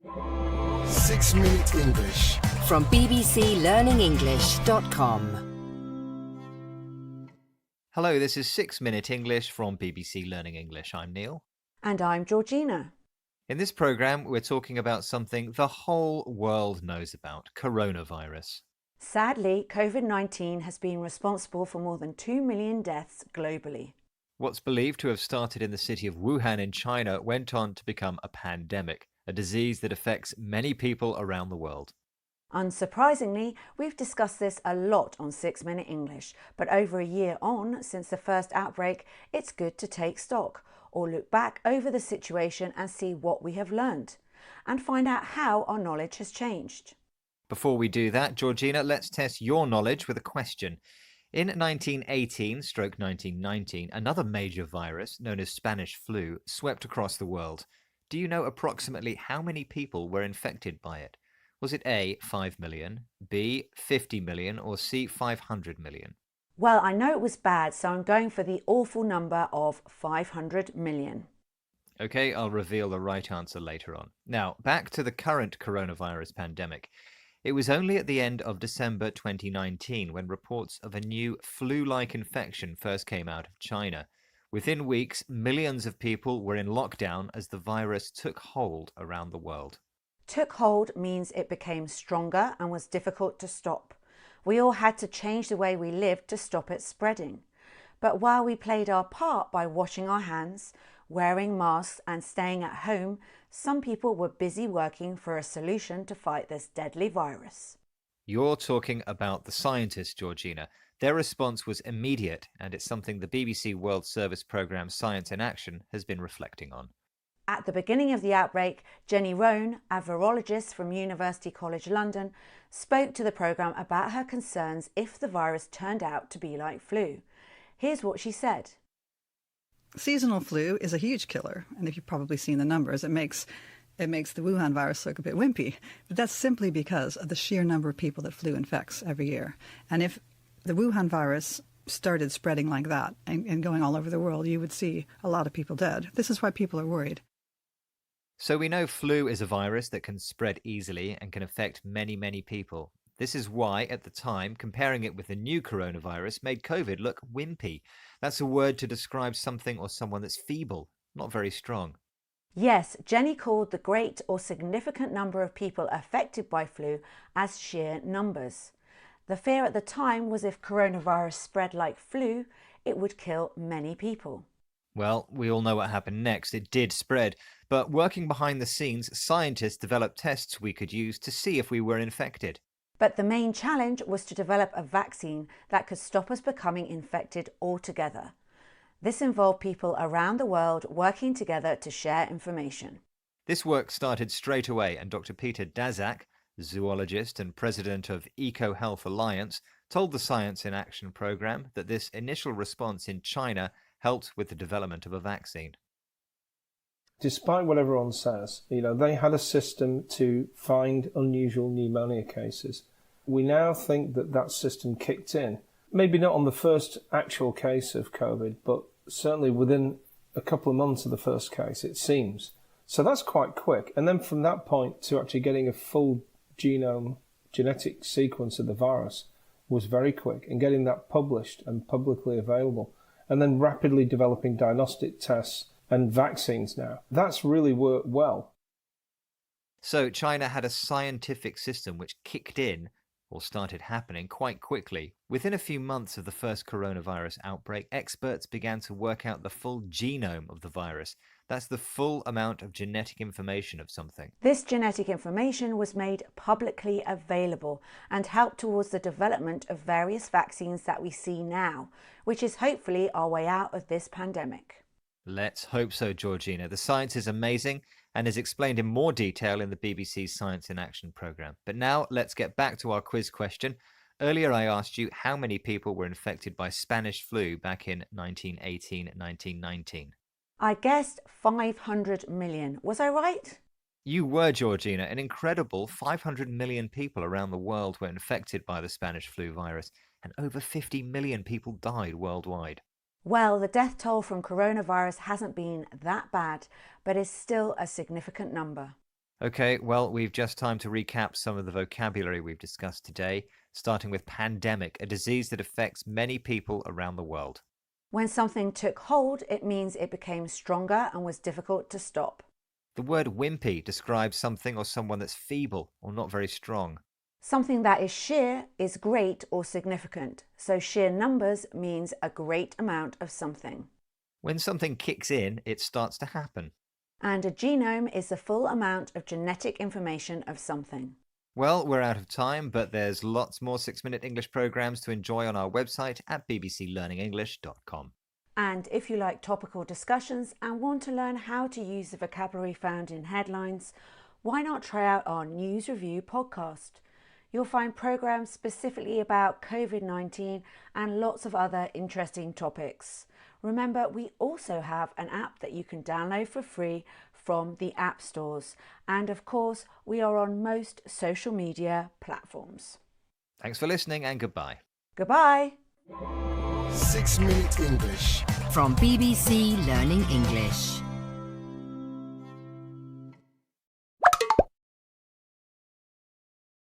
6-Minute English from bbclearningenglish.com. Hello, this is 6-Minute English from BBC Learning English. I'm Neil. And I'm Georgina. In this programme, we're talking about something the whole world knows about, coronavirus. Sadly, COVID-19 has been responsible for more than 2 million deaths globally. What's believed to have started in the city of Wuhan in China went on to become a pandemic, a disease that affects many people around the world. Unsurprisingly, we've discussed this a lot on 6-Minute English, but over a year on since the first outbreak, it's good to take stock or look back over the situation and see what we have learned and find out how our knowledge has changed. Before we do that, Georgina, let's test your knowledge with a question. In 1918-1919, another major virus known as Spanish flu swept across the world. Do you know approximately how many people were infected by it? Was it A, 5 million, B, 50 million, or C, 500 million? Well, I know it was bad, so I'm going for the awful number of 500 million. Okay, I'll reveal the right answer later on. Now, back to the current coronavirus pandemic. It was only at the end of December 2019 when reports of a new flu-like infection first came out of China. Within weeks, millions of people were in lockdown as the virus took hold around the world. Took hold means it became stronger and was difficult to stop. We all had to change the way we lived to stop it spreading. But while we played our part by washing our hands, wearing masks and staying at home, some people were busy working for a solution to fight this deadly virus. You're talking about the scientists, Georgina. Their response was immediate, and it's something the BBC World Service programme Science in Action has been reflecting on. At the beginning of the outbreak, Jenny Roan, a virologist from University College London, spoke to the programme about her concerns if the virus turned out to be like flu. Here's what she said. Seasonal flu is a huge killer, and if you've probably seen the numbers, it makes the Wuhan virus look a bit wimpy. But that's simply because of the sheer number of people that flu infects every year. And if the Wuhan virus started spreading like that and going all over the world, you would see a lot of people dead. This is why people are worried. So we know flu is a virus that can spread easily and can affect many, many people. This is why, at the time, comparing it with the new coronavirus made COVID look wimpy. That's a word to describe something or someone that's feeble, not very strong. Yes, Jenny called the great or significant number of people affected by flu as sheer numbers. The fear at the time was if coronavirus spread like flu, it would kill many people. Well, we all know what happened next. It did spread. But working behind the scenes, scientists developed tests we could use to see if we were infected. But the main challenge was to develop a vaccine that could stop us becoming infected altogether. This involved people around the world working together to share information. This work started straight away, and Dr. Peter Daszak, zoologist and president of EcoHealth Alliance, told the Science in Action programme that this initial response in China helped with the development of a vaccine. Despite what everyone says, they had a system to find unusual pneumonia cases. We now think that system kicked in. Maybe not on the first actual case of COVID, but certainly within a couple of months of the first case, it seems. So that's quite quick. And then from that point to actually getting a full genome genetic sequence of the virus was very quick, and getting that published and publicly available, and then rapidly developing diagnostic tests and vaccines now. That's really worked well. So China had a scientific system which kicked in, or started happening, quite quickly. Within a few months of the first coronavirus outbreak, experts began to work out the full genome of the virus. That's the full amount of genetic information of something. This genetic information was made publicly available and helped towards the development of various vaccines that we see now, which is hopefully our way out of this pandemic. Let's hope so, Georgina. The science is amazing and is explained in more detail in the BBC's Science in Action programme. But now let's get back to our quiz question. Earlier I asked you how many people were infected by Spanish flu back in 1918-1919. I guessed 500 million. Was I right? You were, Georgina. An incredible 500 million people around the world were infected by the Spanish flu virus, and over 50 million people died worldwide. Well, the death toll from coronavirus hasn't been that bad, but is still a significant number. Okay, well, we've just time to recap some of the vocabulary we've discussed today, starting with pandemic, a disease that affects many people around the world. When something took hold, it means it became stronger and was difficult to stop. The word wimpy describes something or someone that's feeble or not very strong. Something that is sheer is great or significant, so sheer numbers means a great amount of something. When something kicks in, it starts to happen. And a genome is the full amount of genetic information of something. Well, we're out of time, but there's lots more 6-Minute English programs to enjoy on our website at bbclearningenglish.com. And if you like topical discussions and want to learn how to use the vocabulary found in headlines, why not try out our News Review podcast? You'll find programs specifically about COVID-19 and lots of other interesting topics. Remember, we also have an app that you can download for free from the app stores. And of course, we are on most social media platforms. Thanks for listening and goodbye. Goodbye. 6 Minute English from BBC Learning English.